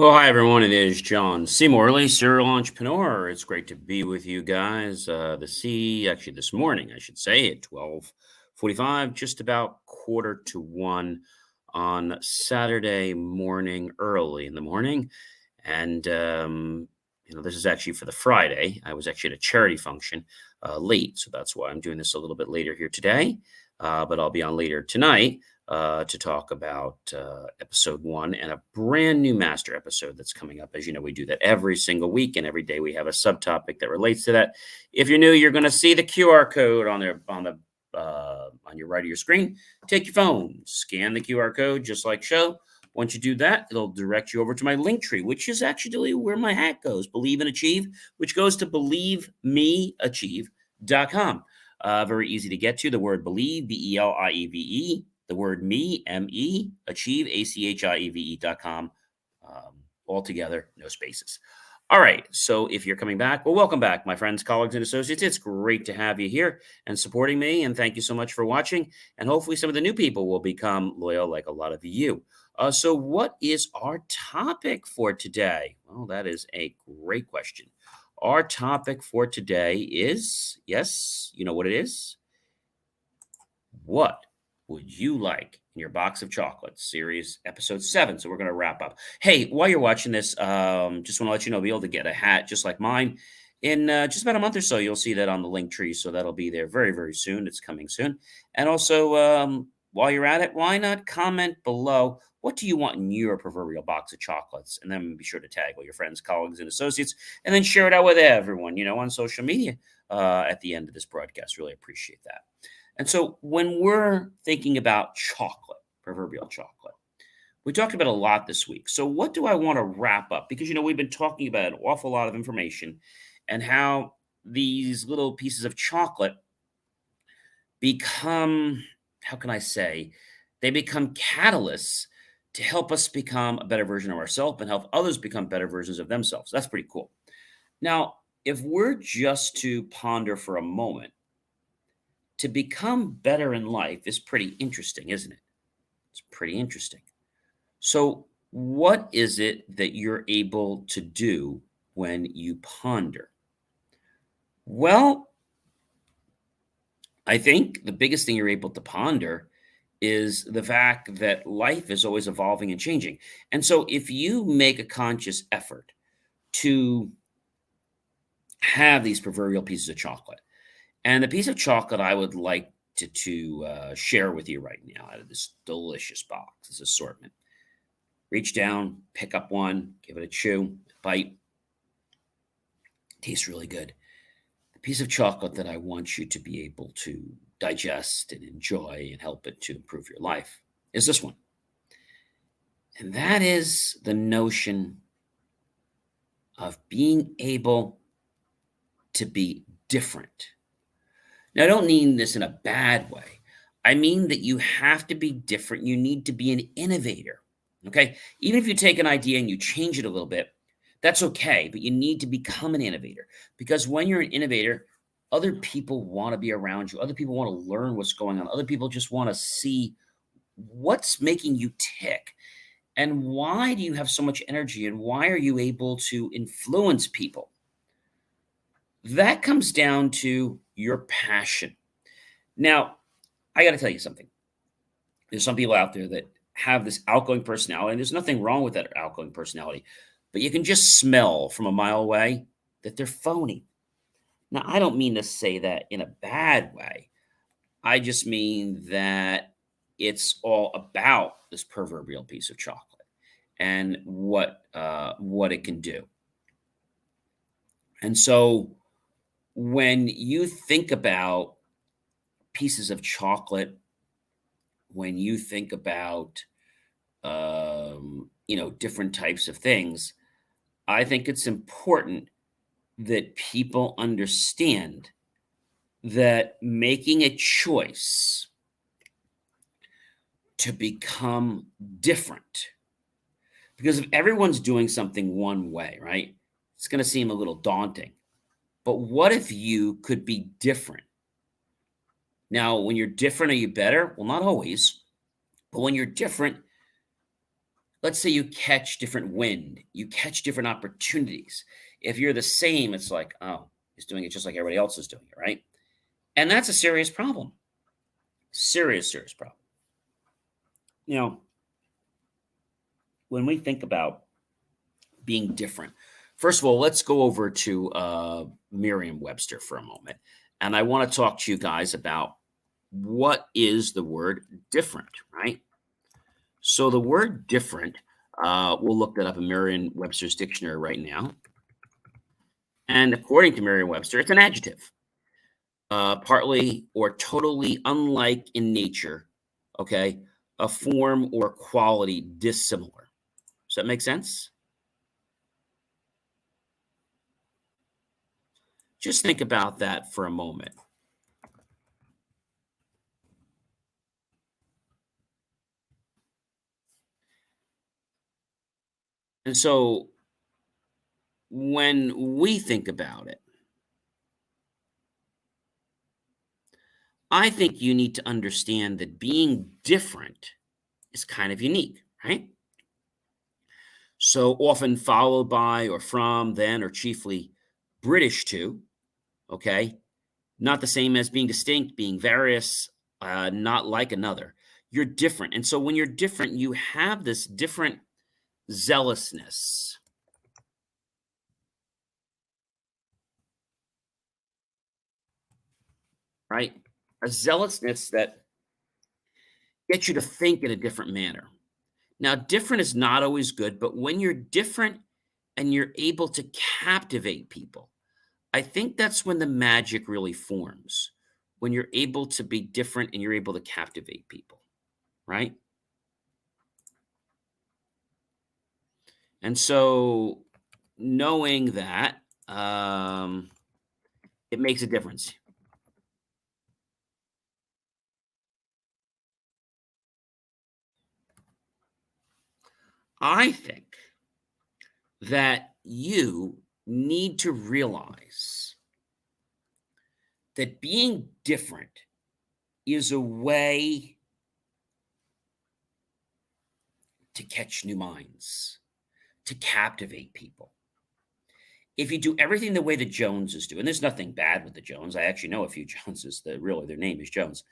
Well, hi everyone. It is John C. Morley, serial entrepreneur. It's great to be with you guys. This morning, I should say, at 12:45, just about quarter to one on Saturday morning, early in the morning. And this is actually for the Friday. I was actually at a charity function late, so that's why I'm doing this a little bit later here today. But I'll be on later tonight to talk about episode one and a brand new master episode that's coming up. As you know, we do that every single week, and every day we have a subtopic that relates to that. If you're new, you're going to see the QR code on your right of your screen. Take your phone, scan the QR code, just like show. Once you do that, it'll direct you over to my link tree, which is actually where my hat goes, Believe and Achieve, which goes to believemeachieve.com. Very easy to get to. The word believe, BELIEVE, the word me, ME, achieve, ACHIEVE.com. All together, no spaces. All right. So if you're coming back, well, welcome back, my friends, colleagues, and associates. It's great to have you here and supporting me. And thank you so much for watching. And hopefully some of the new people will become loyal like a lot of you. So what is our topic for today? Well, that is a great question. Our topic for today is, yes, you know what it is? What would you like in your box of chocolates? Series episode 7. So we're going to wrap up. Hey, while you're watching this, just want to let you know, be able to get a hat just like mine in just about a month or so. You'll see that on the link tree. So that'll be there very, very soon. It's coming soon. And also, while you're at it, why not comment below? What do you want in your proverbial box of chocolates? And then be sure to tag all your friends, colleagues, and associates, and then share it out with everyone, on social media at the end of this broadcast. Really appreciate that. And so when we're thinking about chocolate, proverbial chocolate, we talked about a lot this week. So what do I want to wrap up? Because, we've been talking about an awful lot of information and how these little pieces of chocolate become, how can I say, they become catalysts to help us become a better version of ourselves and help others become better versions of themselves. That's pretty cool. Now, if we're just to ponder for a moment, to become better in life is pretty interesting, isn't it? It's pretty interesting. So, what is it that you're able to do when you ponder? Well, I think the biggest thing you're able to ponder is the fact that life is always evolving and changing. And so, if you make a conscious effort to have these proverbial pieces of chocolate, and the piece of chocolate I would like to share with you right now out of this delicious box, this assortment. Reach down, pick up one, give it a chew, bite. Tastes really good. The piece of chocolate that I want you to be able to digest and enjoy and help it to improve your life is this one. And that is the notion of being able to be different. Now, I don't mean this in a bad way. I mean that you have to be different. You need to be an innovator. Okay. Even if you take an idea and you change it a little bit, that's okay. But you need to become an innovator because when you're an innovator, other people want to be around you. Other people want to learn what's going on. Other people just want to see what's making you tick. And why do you have so much energy? And why are you able to influence people? That comes down to your passion. Now, I got to tell you something. There's some people out there that have this outgoing personality, and there's nothing wrong with that outgoing personality, but you can just smell from a mile away that they're phony. Now, I don't mean to say that in a bad way. I just mean that it's all about this proverbial piece of chocolate and what it can do. And so when you think about pieces of chocolate, when you think about different types of things, I think it's important that people understand that making a choice to become different, because if everyone's doing something one way, right, it's going to seem a little daunting. But what if you could be different? Now, when you're different, are you better? Well, not always. But when you're different, let's say you catch different wind, you catch different opportunities. If you're the same, it's like, oh, he's doing it just like everybody else is doing it, right? And that's a serious problem. Serious, serious problem. You know, when we think about being different, first of all, let's go over to Merriam Webster for a moment. And I want to talk to you guys about what is the word different, right? So the word different, we'll look that up in Merriam Webster's dictionary right now. And according to Merriam Webster, it's an adjective, partly or totally unlike in nature, okay? A form or quality dissimilar. Does that make sense? Just think about that for a moment. And so when we think about it, I think you need to understand that being different is kind of unique, right? So often followed by or from, then, or chiefly British to, okay? Not the same as being distinct, being various, not like another. You're different. And so when you're different, you have this different zealousness, right? A zealousness that gets you to think in a different manner. Now, different is not always good, but when you're different and you're able to captivate people, I think that's when the magic really forms. When you're able to be different and you're able to captivate people, right? And so knowing that, it makes a difference. I think that you need to realize that being different is a way to catch new minds, to captivate people. If you do everything the way the Joneses do, and there's nothing bad with the Jones, I actually know a few Joneses that really their name is Jones.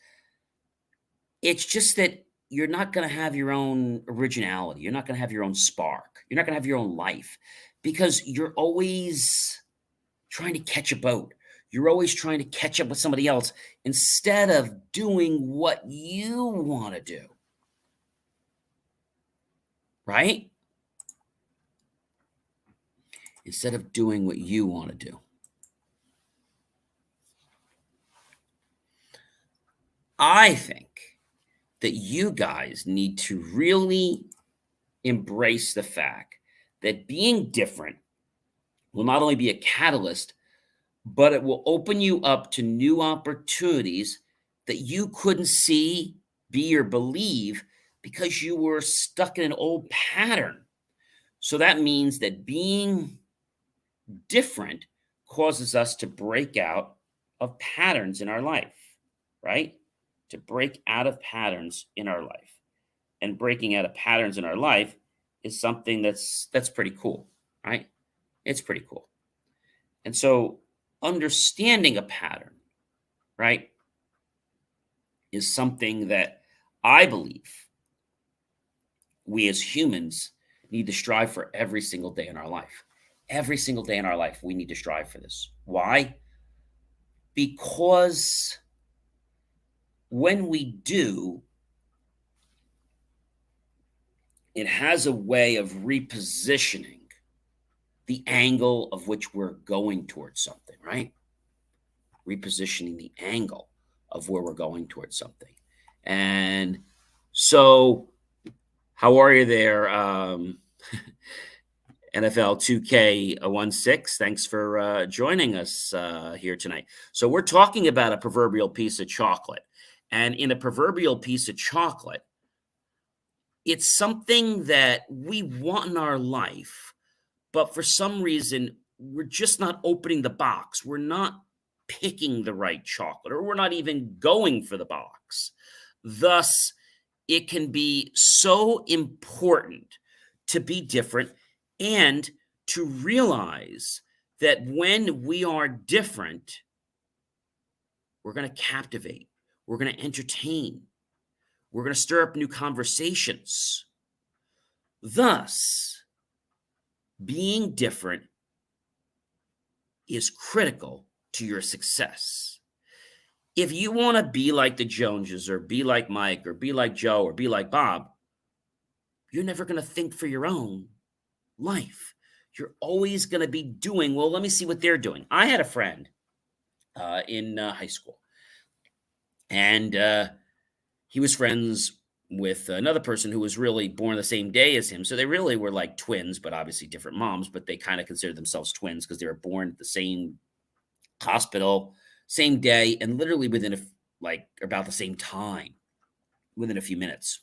It's just that you're not going to have your own originality. You're not going to have your own spark. You're not going to have your own life because you're always trying to catch a boat. You're always trying to catch up with somebody else instead of doing what you want to do. Right? Instead of doing what you want to do. I think that you guys need to really embrace the fact that being different will not only be a catalyst, but it will open you up to new opportunities that you couldn't see, be, or believe because you were stuck in an old pattern. So that means that being different causes us to break out of patterns in our life, right? To break out of patterns in our life. And breaking out of patterns in our life is something that's pretty cool, right? It's pretty cool. And so understanding a pattern, right, is something that I believe we as humans need to strive for every single day in our life. Every single day in our life, we need to strive for this. Why? Because when we do, it has a way of repositioning the angle of which we're going towards something, right? Repositioning the angle of where we're going towards something. And so, how are you there, NFL 2K16? Thanks for joining us here tonight. So, we're talking about a proverbial piece of chocolate. And in a proverbial piece of chocolate, it's something that we want in our life, but for some reason, we're just not opening the box. We're not picking the right chocolate, or we're not even going for the box. Thus, it can be so important to be different and to realize that when we are different, we're going to captivate, we're going to entertain, we're going to stir up new conversations. Thus, being different is critical to your success. If you want to be like the Joneses or be like Mike or be like Joe or be like Bob, you're never going to think for your own life. You're always going to be doing, well, let me see what they're doing. I had a friend in high school, and he was friends with another person who was really born the same day as him. So they really were like twins, but obviously different moms, but they kind of considered themselves twins because they were born at the same hospital, same day, and literally within like about the same time, within a few minutes.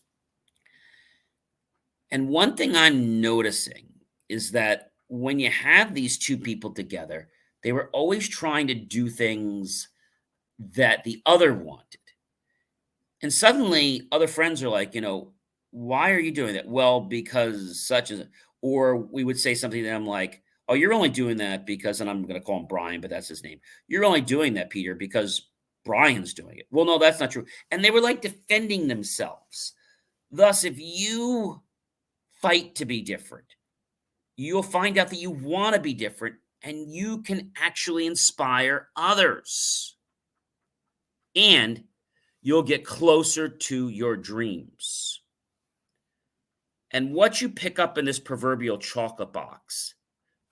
And one thing I'm noticing is that when you have these two people together, they were always trying to do things that the other wanted. And suddenly other friends are like, why are you doing that? Well, because such as, or we would say something to them like, oh, you're only doing that because, and I'm going to call him Brian, but that's his name. You're only doing that, Peter, because Brian's doing it. Well, no, that's not true. And they were like defending themselves. Thus, if you fight to be different, you'll find out that you want to be different and you can actually inspire others. And you'll get closer to your dreams. And what you pick up in this proverbial chocolate box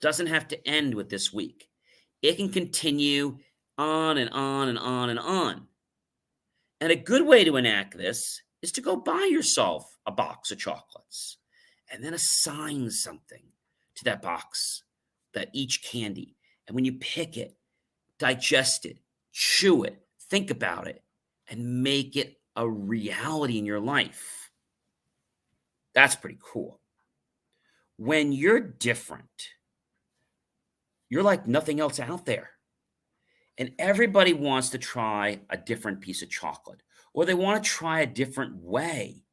doesn't have to end with this week. It can continue on and on and on and on. And a good way to enact this is to go buy yourself a box of chocolates and then assign something to that box, that each candy. And when you pick it, digest it, chew it, think about it, and make it a reality in your life. That's pretty cool. When you're different, you're like nothing else out there. And everybody wants to try a different piece of chocolate, or they want to try a different way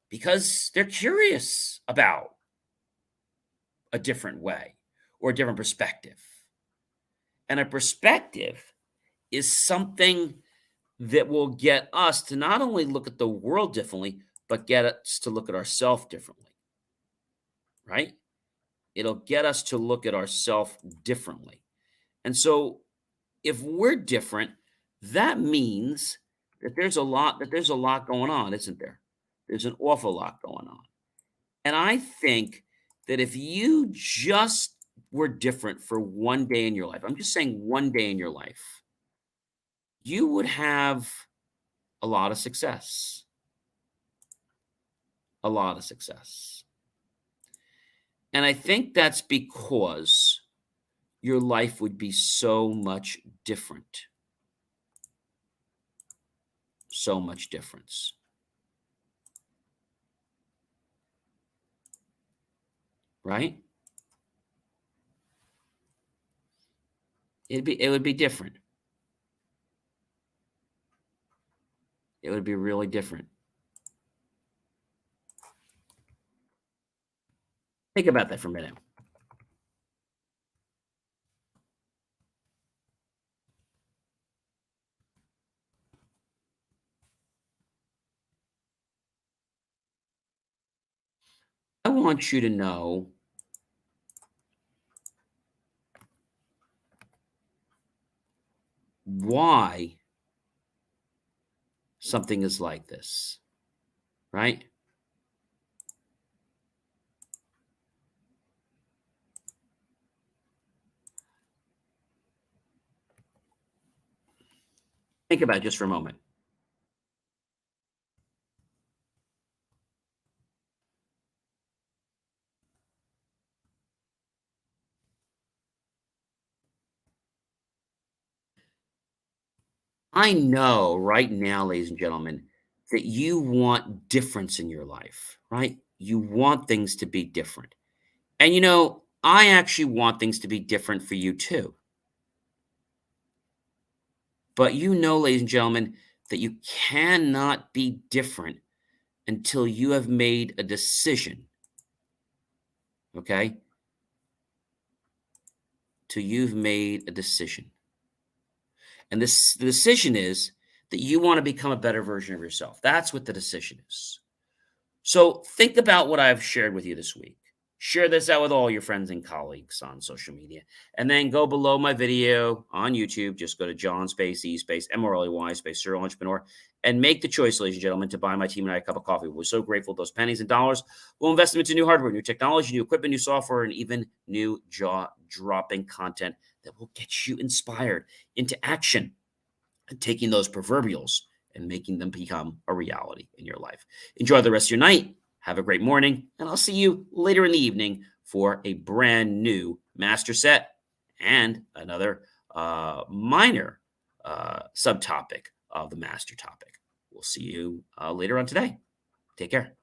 because they're curious about a different way or a different perspective. And a perspective is something that will get us to not only look at the world differently, but get us to look at ourselves differently, right? It'll get us to look at ourselves differently. And so if we're different, that means that there's a lot going on, isn't there? There's an awful lot going on. And I think that if you just were different for one day in your life, I'm just saying one day in your life, you would have a lot of success. A lot of success. And I think that's because your life would be so much different. So much difference. Right? It would be different. It would be really different. Think about that for a minute. I want you to know why something is like this, right? Think about it just for a moment. I know right now, ladies and gentlemen, that you want difference in your life, right? You want things to be different. And I actually want things to be different for you too. But ladies and gentlemen, that you cannot be different until you have made a decision okay, till you've made a decision. And the decision is that you want to become a better version of yourself. That's what the decision is. So think about what I've shared with you this week. Share this out with all your friends and colleagues on social media. And then go below my video on YouTube. Just go to John Space, E Space, M-O-R-L-E-Y Space, Serial Entrepreneur, and make the choice, ladies and gentlemen, to buy my team and I a cup of coffee. We're so grateful. Those pennies and dollars, we'll invest them into new hardware, new technology, new equipment, new software, and even new jaw-dropping content that will get you inspired into action and taking those proverbials and making them become a reality in your life. Enjoy the rest of your night. Have a great morning, and I'll see you later in the evening for a brand new master set and another minor subtopic of the master topic. We'll see you later on today. Take care.